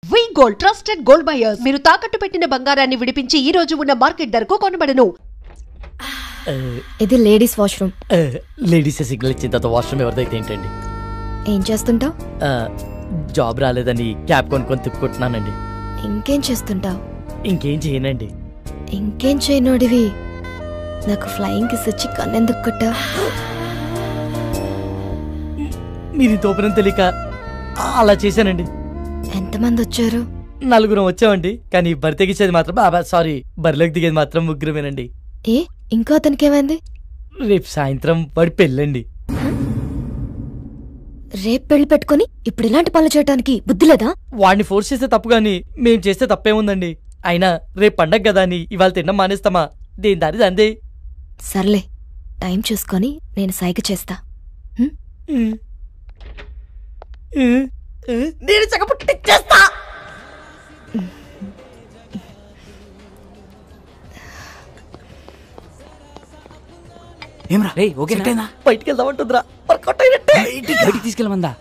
వి gold trusted gold buyers మీరు తాకట్టు పెట్టిన బంగారాన్ని విడిపించి ఈ రోజు ఉన్న మార్కెట్ ధరకు కొనబడను. ఇది లేడీస్ వాష్రూమ్. లేడీస్ సిగ్నల్ ఇచ్చిన తర్వాత వాష్రూమ్ ఎవరిదైతే ఏంటండి? ఏం చేస్తుంటావు? జాబ్ రాలేదని క్యాబ్ కొనుక్కొని తిప్పుకుంటున్నానండి. ఇంకేం చేస్తుంటావు? ఇంకేం చేయనండి. ఇంకేం చేయనోడివి నాకు ఫ్లయింగ్ కిస్ ఇచ్చి కన్నెందుకు కొట్టా? మీరు తోపనం తెలియక అలా చేశానండి. ఎంతమంది వచ్చారు? 4 వచ్చామండి. కానీ బరి తెగించేది మాత్రం సారీ బరిలోకి దిగేది మాత్రం 3 ఏ ఇంకో అతనికి ఏమైంది? రేపు సాయంత్రం వాడి పెళ్ళండి. రేపు పెళ్లి పెట్టుకుని ఇప్పుడు ఇలాంటి పనులు చేయడానికి బుద్ధి లేదా? వాడిని ఫోర్స్ చేస్తే తప్పు గాని మేం చేస్తే తప్పేముందండి. అయినా రేపు పండగ కదా అని ఇవాళ తినడం మానేస్తామా? దేని దారి అందే. సర్లే టైం చూసుకొని నేను సైగ చేస్తా. నేను చక్కపుట్టిచ్చేస్తా. ఏమ్రా రే ఓకేనా? బయటికి వెళ్దామంటుందిరా. వర్కౌట్ అయినట్టే. బయటికి తీసుకెళ్ళమందా?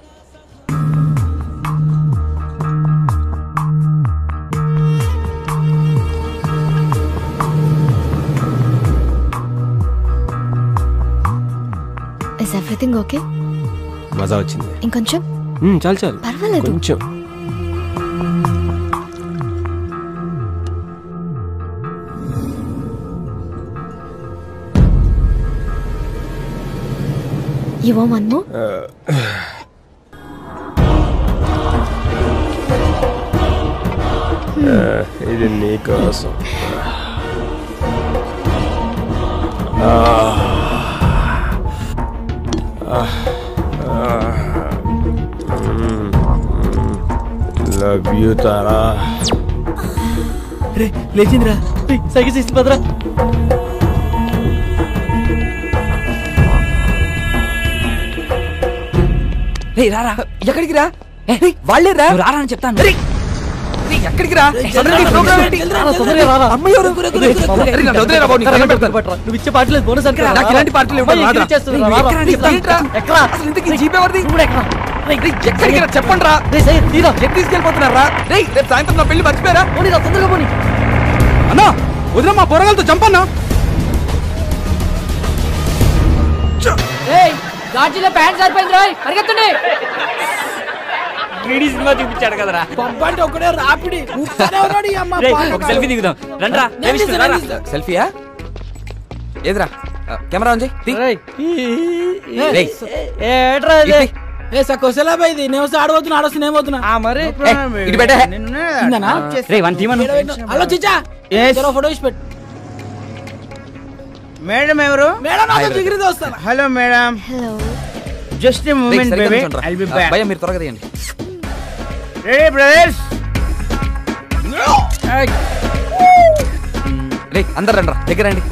Is everything okay? మజా వచ్చింది. ఇంకొంచెం చాలు చాలు పర్వాలేదు. కొంచెం You want one more? ఇది నీ కోసం. Love you Tara. రే లేచిందిరా. సైకిల్ చేసి పదరా. రారా ఎక్కడికి రా? వాళ్ళే రా. రారా అని చెప్తాను. ఎక్కడికి రా? నువ్వు ఇచ్చే పాటలేదు బోనస్ అంటే ఇలాంటి పాటలు చెప్పండి రా. తీసుకెళ్ళిపోతున్నారా? రేపు సాయంత్రం నా పెళ్లి మర్చిపోయారా? తొందరగా పోనీ అన్నా వదిన మా బొరగాలతో చంపన్నా. గాజులో ప్యాంట్ సరిపోయింది రాయ్ పరిగెత్తండి. సినిమా చూపించాడు కదరా. పంపండి ఒకడే రాపిడి. ఒక సెల్ఫీ దిగుదాం రండ్రా. సెల్ఫీయా? ఏదిరా కెమెరా ఉంది. ఆడబోతున్నా ఆడొస్తున్నా ఏమవుతున్నా మరి హలో చిచ్చా ఫోటో ఇచ్చి పెట్టు. మేడం ఎవరు? మేడం జిగిరితో వస్తాను. Hello madam. Hello. Just a moment baby. I'll be back. భయ్యా మీరు త్వరగా తీయండి. Ready brothers? రే అందరు రండ్రా దగ్గర రండి.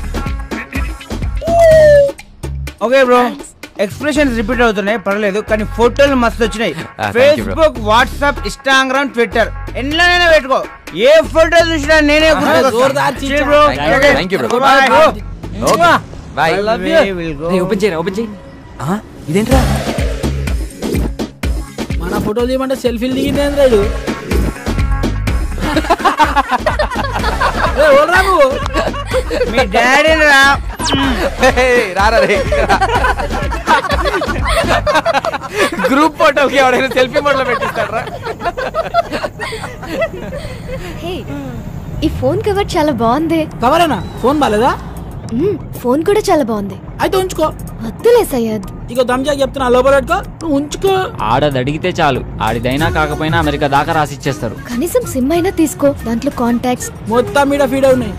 Okay bro. ఎక్స్ప్రెషన్స్ రిపీట్ అవుతున్నాయి పర్లేదు కానీ ఫోటోలు మస్తు వచ్చినాయి. ఫేస్బుక్, వాట్సాప్, ఇన్స్టాగ్రామ్, ట్విట్టర్ ఎన్నైనా పెట్టుకో. ఏ ఫోటో చూసినా నేనే ఓపెన్ చేయరా. ఓపెన్ చేయి. ఇదేంట్రా మన ఫోటోలు తీయమంటే సెల్ఫీలు దిగింది రాడు. మీ డాడీ రా. రారా రే. గ్రూప్ ఫోటోకి ఎవడైనా సెల్ఫీ మోడ్లో పెట్టిస్తాడ్రా. ఈ ఫోన్ కవర్ చాలా బాగుంది. కవరేనా? ఫోన్ బాలేదా? ఫోన్ కూడా చాలా బాగుంది. అయితే ఉంచుకో. వద్దులే సయ్యద్. ఇక దమ్జా చెప్తున్నా లోపల పెట్టుకో. నువ్వు ఉంచుకో. ఆడది అడిగితే చాలు ఆడిదైనా కాకపోయినా అమెరికా దాకా రాసిచ్చేస్తారు. కనీసం సిమ్ అయినా తీసుకో. దాంట్లో కాంటాక్ట్స్ మొత్తం మీద ఫీడ్ ఉన్నాయి.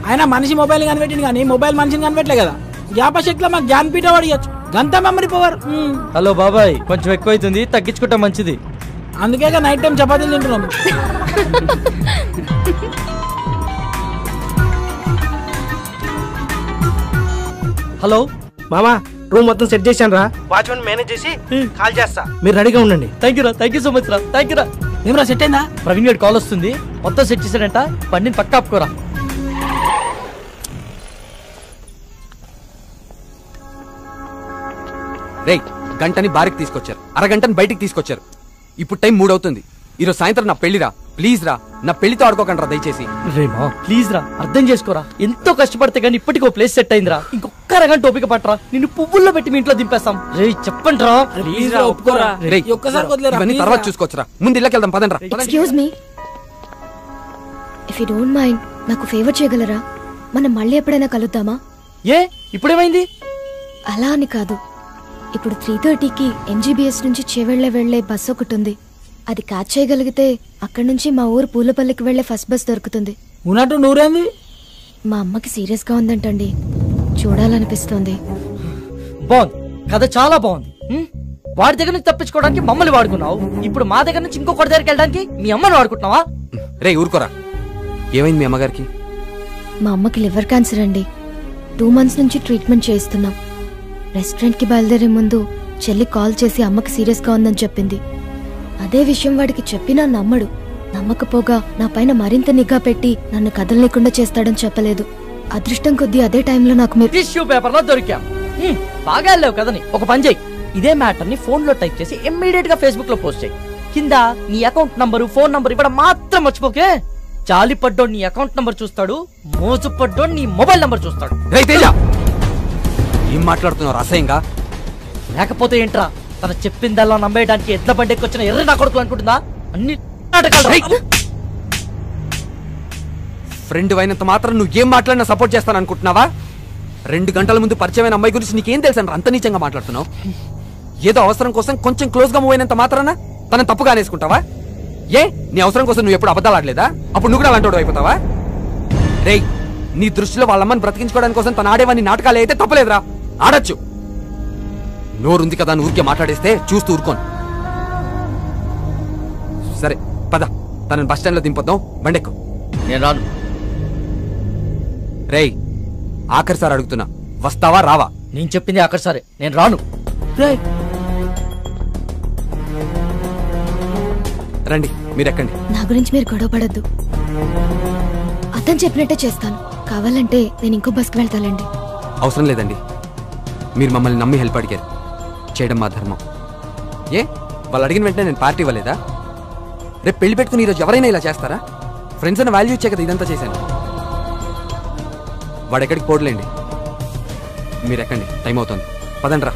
ఆయన మనిషి మొబైల్ కనిపెట్టింది కానీ మొబైల్ మనిషిని కనిపెట్టలే కదా. జ్ఞాపశక్తిలో మాకు జ్ఞానపీఠ అడిగచ్చు. గంత మెమరీ పవర్. హలో బాబాయ్ కొంచెం ఎక్కువ అవుతుంది తగ్గించుకుంటా మంచిది. అందుకే నైట్ టైం చపాతీలు తింటున్నాం. హలో మామా రూమ్ మొత్తం సెట్ చేశాను రా. వాచ్మెన్ మేనేజ్ చేసి కాల్ చేస్తా. మీరు రెడీగా ఉండండి. థ్యాంక్ యూ సో మచ్ రా. థ్యాంక్ యూ రా. ఏమరా సెట్ అయిందా? ప్రవీణ్ గారి కాల్ వస్తుంది. మొత్తం సెట్ చేశాడంట. బండిని పక్క ఆపుకోరా. రే గంటని బారికి తీసుకొచ్చారు, అరగంటని బయటికి తీసుకొచ్చారు. ఇప్పుడు టైం 3 అవుతుంది. ఈరోజు సాయంత్రం నా పెళ్లిరా. ప్లీజ్ రా, నా పెళ్లితో ఆడుకోకండి రా దయచేసి. రేమా ప్లీజ్ రా, అర్థం చేసుకోరా. ఎంతో కష్టపడితే గానీ ఇప్పటికీ ఓ ప్లేస్ సెట్ అయిందిరా. ఇంకొక రకం టోపిక పట్టరా, నిన్ను పువ్వుల్లో పెట్టి మీ ఇంట్లో దింపేస్తాం. రే చెప్పండి రా, ప్లీజ్ రా, ఒప్పుకోరా. ఒక్కసారి వదిలేరా, ఇవన్నీ please తర్వాత రా. చూసుకోవచ్చురా. ముందు ఇళ్ళకి వెళ్దాం పదండి రా. Excuse me, if you don't mind నాకు ఫేవర్ చేయగలరా? మనం మళ్ళీ ఎప్పుడైనా కలుద్దామా? ఏ ఇప్పుడేమైంది? అలా అని కాదు, ఇప్పుడు 3:30కి MGBS నుంచి చేవెళ్ళే వెళ్లే బస్ ఒకటి ఉంది. అది క్యాచ్ చేయగలిగితే అక్కడి నుంచి మా ఊరు పూలపల్లికి వెళ్లే ఫస్ట్ బస్ దొరుకుతుంది. ఉన్నట్టు నూరేంది? మా అమ్మకి సీరియస్ గా ఉందంటండి, చూడాలనిపిస్తుంది. బాగుంది, కథ చాలా బాగుంది. వాడి దగ్గర నుంచి తప్పించుకోవడానికి మమ్మల్ని వాడుకున్నావు, ఇప్పుడు మా దగ్గర నుంచి ఇంకొకటి దగ్గరికి వెళ్ళడానికి మీ అమ్మని వాడుకుంటున్నావా? రే ఊరుకోరా, ఏమైంది మీ అమ్మగారికి? మా అమ్మకి లివర్ క్యాన్సర్ అండి. 2 months నుంచి ట్రీట్మెంట్ చేయిస్తున్నాం. రెస్టారెంట్ కి బయలుదేరే ముందు చెల్లి కాల్ చేసి అమ్మకి సీరియస్ గా ఉందని చెప్పింది. అదే విషయం వాడికి చెప్పినా నమ్మడు. నమ్మకపోగా నా పైన మరింత నిఘా పెట్టి నన్ను కదలలేకుండా చేస్తాడని చెప్పలేదు. అదృష్టం కొద్దీ అదే టైంలో నాకు మీరు టిష్యూ పేపర్ లో దొరికాం. బాగా వెళ్ళావు కదని ఒక పని చేయి, ఇదే మ్యాటర్ ని ఫోన్ లో టైప్ చేసి ఇమ్మీడియట్ గా ఫేస్బుక్ లో పోస్ట్ చేయి. కింద నీ అకౌంట్ నంబరు, ఫోన్ నంబర్ ఇవ్వడం మాత్రం మర్చిపోకే. జాలి పడ్డోడు నీ అకౌంట్ నంబర్ చూస్తాడు, మోజు పడ్డోడు నీ మొబైల్ నంబర్ చూస్తాడు. ఏం మాట్లాడుతున్నావు అసహ్యంగా? లేకపోతే ఏంట్రా, తన చెప్పిందల్లా నమ్మేయడానికి ఎడ్ల బండికి వచ్చిన ఎర్ర నా కొడుకు అనుకుంటుందా? అన్ని నాటకాలు. ఫ్రెండ్ అయినంత మాత్రం నువ్వు ఏం మాట్లాడినా సపోర్ట్ చేస్తాను అనుకుంటున్నావా? 2 గంటల ముందు పరిచయమైన అమ్మాయి గురించి నీకేం తెలుసు అంత నీచంగా మాట్లాడుతున్నావు? ఏదో అవసరం కోసం కొంచెం క్లోజ్ గా మూవ్ అయినంత మాత్రాన తనని తప్పుగా అనేసుకుంటావా? ఏ నీ అవసరం కోసం నువ్వు ఎప్పుడు అబద్ధాలు ఆడలేదా? అప్పుడు నువ్వు కూడా అలాంటి అయిపోతావా? రేయ్, నీ దృష్టిలో వాళ్ళమ్మని బ్రతికించుకోవడానికి కోసం తను ఆడేవాన్ని నాటకాలు అయితే తప్పలేదురా, ఆడచ్చు. నోరుంది కదా అని ఊరికే మాట్లాడేస్తే చూస్తూ ఊరుకోను. సరే పద, తనని బస్ స్టాండ్ లో దింపొద్దాం, బండెక్కు. నేను రాను. రేయ్, ఆఖరి సార్ అడుగుతున్నా, వస్తావా రావా? నేను చెప్పింది ఆఖరి సరే, నేను రాను. రండి మీరెక్కండి. నా గురించి మీరు గొడవ పడద్దు. అతను చెప్పినట్టే చేస్తాను. కావాలంటే నేను ఇంకో బస్కి వెళ్తానండి. అవసరం లేదండి, మీరు మమ్మల్ని నమ్మి హెల్ప్ అడిగారు, చేయడం మా ధర్మం. ఏ వాళ్ళు అడిగిన వెంటనే నేను పార్టీ ఇవ్వలేదా? రేపు పెళ్లి పెట్టుకుని ఈరోజు ఎవరైనా ఇలా చేస్తారా? ఫ్రెండ్స్ అని వాల్యూ ఇచ్చే కదా ఇదంతా చేశాను. వాడెక్కడికి పోడలేండి, మీరు ఎక్కండి, టైం అవుతుంది, పదండి రా.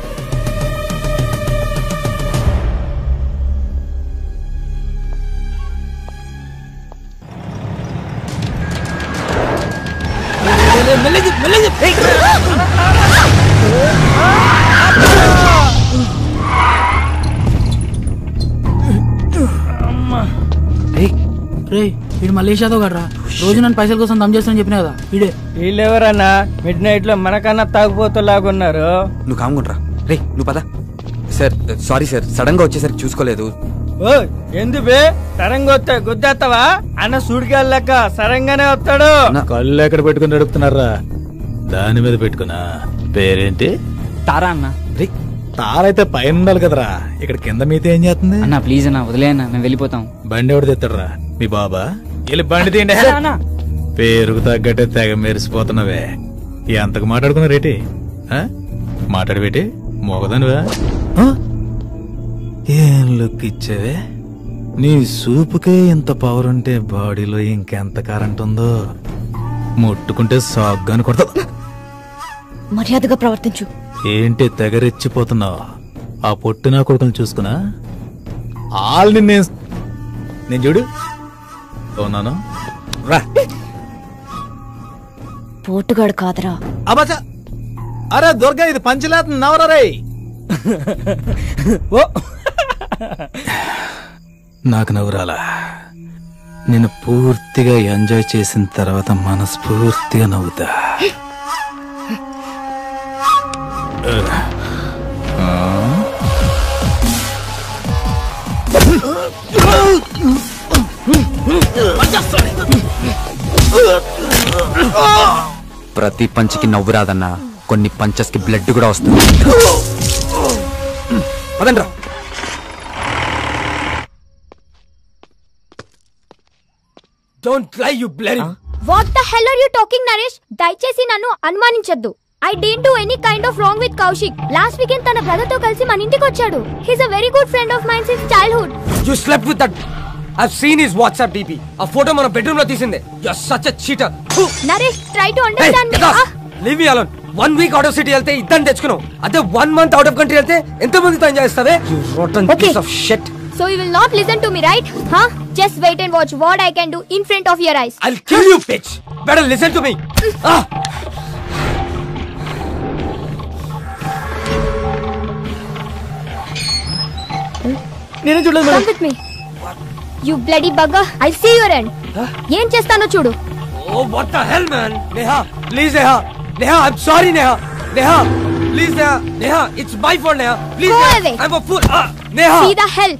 వీడు మలేషియాతో కదరా, రోజు నన్ను పైసల కోసం దమ్ చేస్తానని చెప్పినా కదా వీడే. వీళ్ళెవరన్నా మిడ్ నైట్ లో మనకన్నా తాగుపోతులాగున్నారు. నువ్వు కాముకుంట్రా. రే నువ్వు పద. సార్ సారీ సార్, సడన్ గా వచ్చేసరికి చూసుకోలేదు. ఓ ఎందుకు సరంగా వస్తే గుద్దేస్తావా? అన్న సూడికెళ్ళక సరంగానే వస్తాడు. కళ్ళు ఎక్కడ పెట్టుకుని నడుపుతున్నారా? దాని మీద పెట్టుకున్నా. పేరేంటి? తారా అన్న. తారైతే పైన ఉండాలి కదరా, ఇక్కడ కింద మీతో ఏం చేస్తుంది? అన్న ప్లీజ్ అన్న, వదిలే అన్న, మేము వెళ్ళిపోతాం. బండి ఎవడు తెస్తాడరా? మీ బాబా? వెళ్ళి బండి తీయండి. పేరుకు తగ్గట్టే తెగ మెరిసిపోతున్నావే. ఎంతకు మాట్లాడుకున్నారేటి? మాట్లాడబెట్టి మోగదానివా? ఏం లుక్ ఇచ్చావే? నీ సూపుకే ఇంత పవర్ ఉంటే బాడీలో ఇంకెంత కరెంట్ ఉందో. ముట్టుకుంటే సాగ్గాని కొడతా. మర్యాదగా ప్రవర్తించు. ఏంటి తెగరెచ్చిపోతున్నావు? ఆ పొట్టినా కొడుకుని చూసుకున్నా ఆల్ని నేను చూడు అవునాను రా. పోటుగాడు కాదరా. అబ్బా అరే దుర్గా, ఇది పంచలేత నవరా రే. నాకు నవ్వురాలా? నేను పూర్తిగా ఎంజాయ్ చేసిన తర్వాత మనస్ఫూర్తిగా నవ్వుతా. ప్రతి పంచికి నవ్వు రాదన్నా, కొన్ని పంచెస్ కి బ్లడ్ కూడా వస్తుంది. పదండ్రా. Don't lie you bloody. What the hell are you talking Naresh? దయచేసి నన్ను అనుమానించొద్దు. I didn't do any kind of wrong with Kaushik. Last weekend తన బ్రదర్ తో కలిసి మన ఇంటికి వచ్చాడు. He's a very good friend of mine since childhood. You slept with that I've seen his WhatsApp DP. ఆ ఫోటో మన bedroom లో తీసిందే. You're such a cheater. Naresh try to understand me. Leave me alone. 1 week out of city వెళ్తే ఇద్దరిని తెచ్చుకున్నావు. అదే 1 month out of country వెళ్తే ఎంత మందితో ఎంజాయ్ చేస్తావే? You rotten piece of shit. So you will not listen to me, right? Huh? Just wait and watch what I can do in front of your eyes. I'll kill you, bitch. Better listen to me. నేను చూడలేదు Come with me. You bloody bugger. I'll see your end. ఏం చేస్తానో చూడు. Oh, what the hell, man? Neha, please, Neha. Neha, I'm sorry, Neha. Neha, please, Neha. Neha, it's my fault, Neha. Please, Go Neha. away. I'm a fool. Neha. See the hell.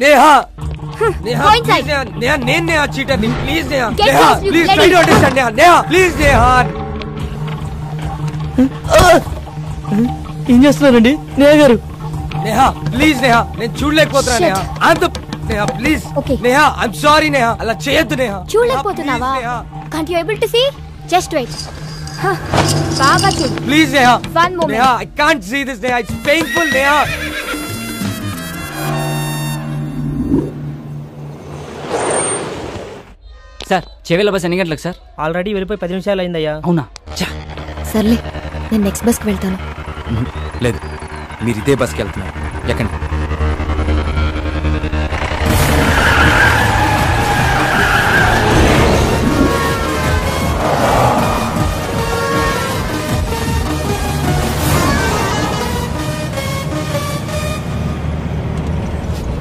Neha. Neha, Go inside. please, Neha. Neha, Neha, cheater. Please, Neha. Get Neha, lost, you please, bloody- try to understand, Neha. Neha, please, Neha. ఏం చేస్తున్నారండి నేహ గారు? Neha, please, Neha. నేను చూడలేకపోతున్నా, Shit. Neha. I'm the... Neha, please. Okay. Neha, I'm sorry, Neha. అలా చేయొద్దు, Neha. చూడలేకపోతున్నావా? Neha, Can't you able to see? Just wait. బాగా చూడు. please, Neha. One moment. Neha, I can't see this, Neha. It's painful, Neha. Sir చెవిల bus ఎన్ని గంటలకు sir? Already వెళ్ళిపోయి 10 నిమిషాలు అయిందయ్యా. అవునా? సర్లే నేను నెక్స్ట్ బస్కి వెళ్తాను. లేదు, మీరు ఇదే బస్కి వెళ్తున్నారు. ఎక్కండి.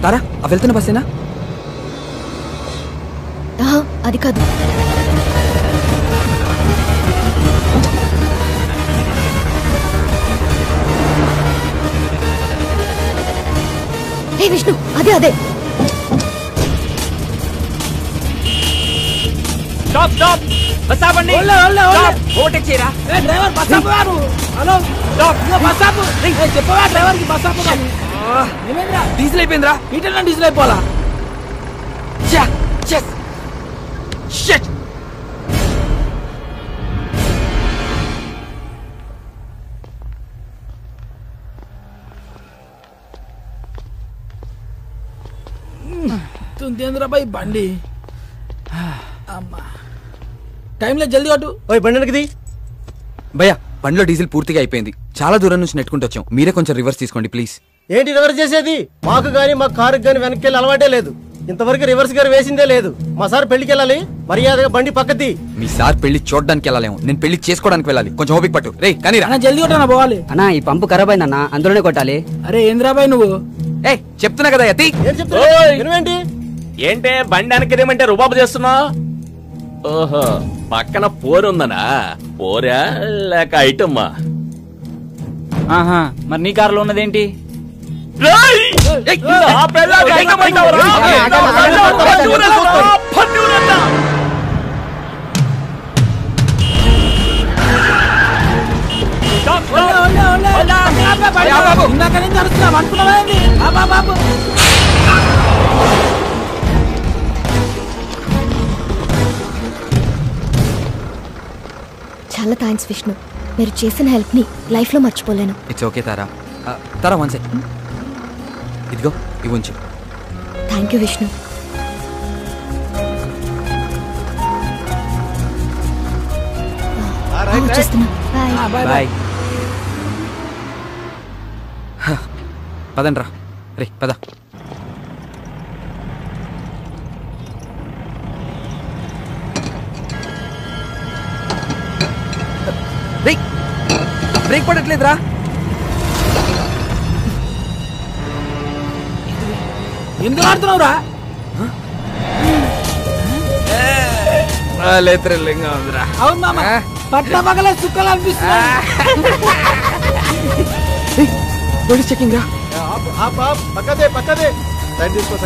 తారా, ఆ వెళ్తున్న బస్సేనా? అది కాదు. హే విష్ణు, అదే అదే. స్టాప్ స్టాప్ బస్ ఆపండి. ఓవర్టేక్ చేయరా. డ్రైవర్ బస్ ఆపు. హలో బస్ ఆపు. చెప్పవా డ్రైవర్ కి బస్ ఆపు. డీజిల్ అయిపోయిందిరా. ఇటన్నా డీజిల్ అయిపోవాలా? Shit! తుందేంద్ర బాయ్ బండి. అమ్మా టైంలో జల్దీ కొట్టు. ఓయ్ బండి వెనకది. భయ్యా, బండిలో డీజిల్ పూర్తిగా అయిపోయింది. చాలా దూరం నుంచి నెట్టుకుంటూ వచ్చాం. మీరే కొంచెం రివర్స్ తీసుకోండి ప్లీజ్. ఏంటి రివర్స్ చేసేది? మాకు గానీ మా కారుకి గానీ వెనక్కి వెళ్ళి అలవాటే లేదు. ఇంతవరకు రివర్స్ గారు వేసిందే లేదు. మా సార్ పెళ్లికి వెళ్ళాలి, మర్యాదగా బండి పక్కది. మీ సార్ పెళ్లి చూడడానికి వెళ్ళాలేము, నేను పెళ్లి చేసుకోవడానికి వెళ్ళాలి. కొంచెం ఓపిక పట్టు. రే కానీ జల్దీ కొట్టనా పోవాలి. అన్నా ఈ పంపు ఖరాబ్ అయిందన్నా, అందులోనే కొట్టాలి. అరే ఏంద్రాబాయ్ నువ్వు? ఏ చెప్తున్నా కదా యతి. ఏం చెప్తావేంటి? ఏంటే బండి వెనకదేమంటే రుబాబు చేస్తున్నా? ఓహో, పక్కన పోరుందనా? పోరా లేక ఐటమ్మా? ఆహా, మరి నీ కారులో ఉన్నదేంటి? ఇందాక నుంచి అరుస్తున్నావు అనుకున్నావేంటి? బాబు చాలా థ్యాంక్స్ విష్ణు, మీరు చేసిన హెల్ప్ని లైఫ్లో మర్చిపోలేను. It's okay Tara. Tara one second, ఇదిగో ఇవి ఉంచు. Thank you Vishnu. వచ్చేస్తున్నా. బాయ్. బాయ్. పదండ్రా. రే పద. బ్రేక్ పడట్లేదురా. ఎందుకు ఆడుతున్నావురా? అవును మామ, పట్ల పగలే సుక్కలు అనిపిస్తున్నాయి. పోలీస్ చెకింగ్ రా. పక్కదే సైడ్ తీసుకో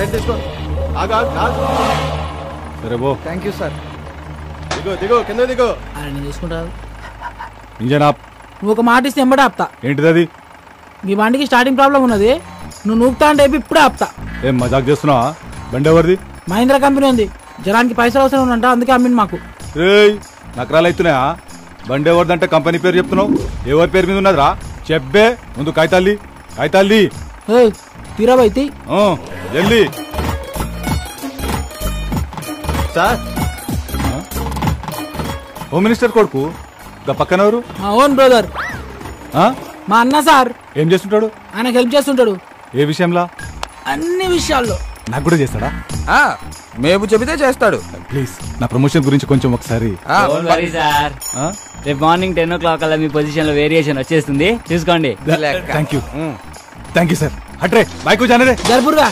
సరే బో. Thank you sir. దిగో కింద దిగో. అరే నేను చూసుకుంటా. ఇంజన్ ఆప్. నువ్వు ఒక మాట ఇస్తే ఎంబడే ఆపుతా. ఏంటిది అది? మీ బండికి స్టార్టింగ్ ప్రాబ్లం ఉన్నది, నువ్వు నూపుతా అంటే ఇప్పుడే ఆపుతా. ఏం మజాక్ చేస్తున్నావా? బండి ఎవరిది? మహీంద్రా కంపెనీ ఉంది, జనానికి పైసలు అవసరం ఉందంట, అందుకే అమ్మింది మాకు. రేయ్ నకరాలు అవుతున్నాయా? బండి ఎవరిదంటే కంపెనీ పేరు చెప్తున్నావు, ఎవరి పేరు మీద ఉన్నదిరా? చెప్పే ముందు కాగితాల్ది. తీరాబైతే జల్దీ. సార్ హోమ్ మినిస్టర్ కొడుకు గా పక్కన ఎవరు? మా ఓన్ బ్రదర్, మా అన్న సార్. ఏం చేస్తుంటాడు? ఆయనకు హెల్ప్ చేస్తుంటాడు. ఏ విషయంలో? అన్ని విషయాల్లో. నాకు కూడా చేస్తాడా? మేము చెబితే చేస్తాడు. ప్లీజ్ నా ప్రమోషన్ గురించి కొంచెం ఒకసారి. సార్ రేపు మార్నింగ్ 10 o'clock అలా మీ పొజిషన్ లో వేరియేషన్ వచ్చేస్తుంది, చూసుకోండి. Thank you sir. అట్రే బైక్ జానరే జర్పుర్గా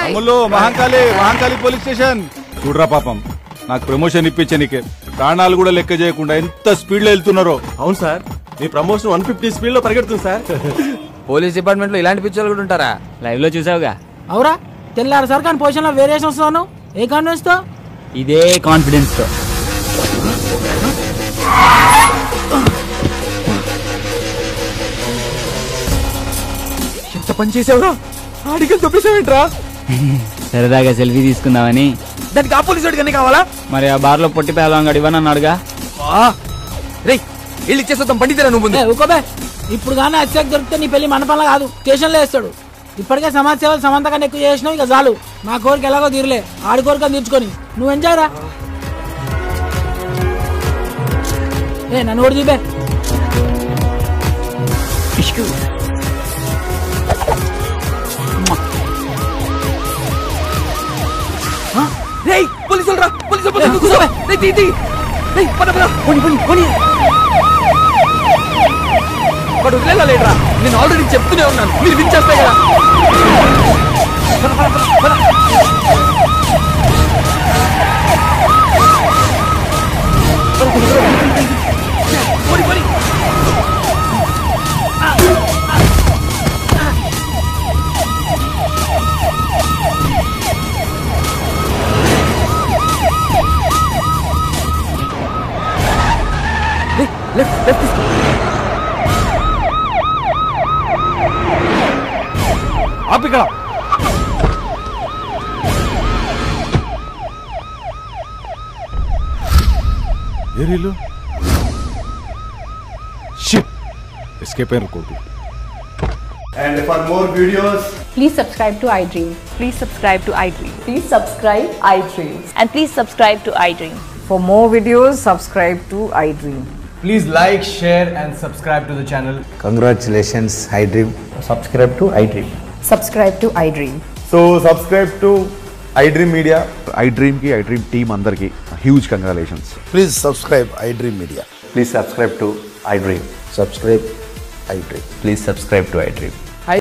అమ్ములు మహంకాళి పోలీస్ స్టేషన్. చూడరా పాపం, నాకు ప్రమోషన్ ఇప్పించనీకే ప్రాణాలు కూడా లెక్క చేయకుండా ఎంత స్పీడ్ లో వెళ్తున్నారో. అవును సార్, మీ ప్రమోషన్ 150 స్పీడ్ లో పరిగెడుతుంది సార్. పోలీస్ డిపార్ట్మెంట్ లో ఇలాంటి పిక్చర్లు కూడా ఉంటారా? లైవ్ లో చూసావుగా. అవురా, తెల్లారు సార్ కానీ పొజిషన్ లో వేరియేషన్ వస్తాను. ఏ కాన్ఫిడెన్స్ తో? ఇదే కాన్ఫిడెన్స్ తో. ఎంత పని చేసావురా? ఆడికలు తప్పిసావేంట్రా? సరదాగా సెల్ఫీ తీసుకుందామని. దానికి ఆ పోలీసు వాడికి కావాలా? మరి ఆ బార్ లో పొట్టి పేలవాడు ఇవ్వనన్నాడుగా. రే వీళ్ళు ఇచ్చేస్తాం, పండితేరా నువ్వు. ఊకోబే, ఇప్పుడు కానీ అత్యాక్ దొరికితే నీ పెళ్లి మండపంలో కాదు స్టేషన్ లో వేస్తాడు. ఇప్పటికే సమాజ సేవలు సమంత కన్నా ఎక్కువ చేసినావు, ఇక చాలు. మా కోరిక ఎలాగో తీరలే, ఆడి కోరిక తీర్చుకొని నువ్వు ఎంజాయ్ రా. నన్ను కూడా చూపే. పోలీసులు రా, పోలీసులు వాడు వదిలేరా? నేను ఆల్రెడీ చెప్తూనే ఉన్నాను, మీరు వినిచేస్తాయి కదా. ఆపికడా ఏరీలు షిట్ ఎస్కేప్ అయ్యారు కొడుకు. And for more videos, please subscribe to iDream. Please subscribe to iDream. Please subscribe iDream. And please subscribe to iDream. For more videos, subscribe to iDream. please like, share and subscribe to the channel. Congratulations, iDream. Subscribe to iDream. Subscribe to iDream. So subscribe to iDream Media. iDream ki iDream team andarki huge congratulations. Please subscribe iDream Media. Please subscribe to iDream. Subscribe iDream. Please subscribe to iDream.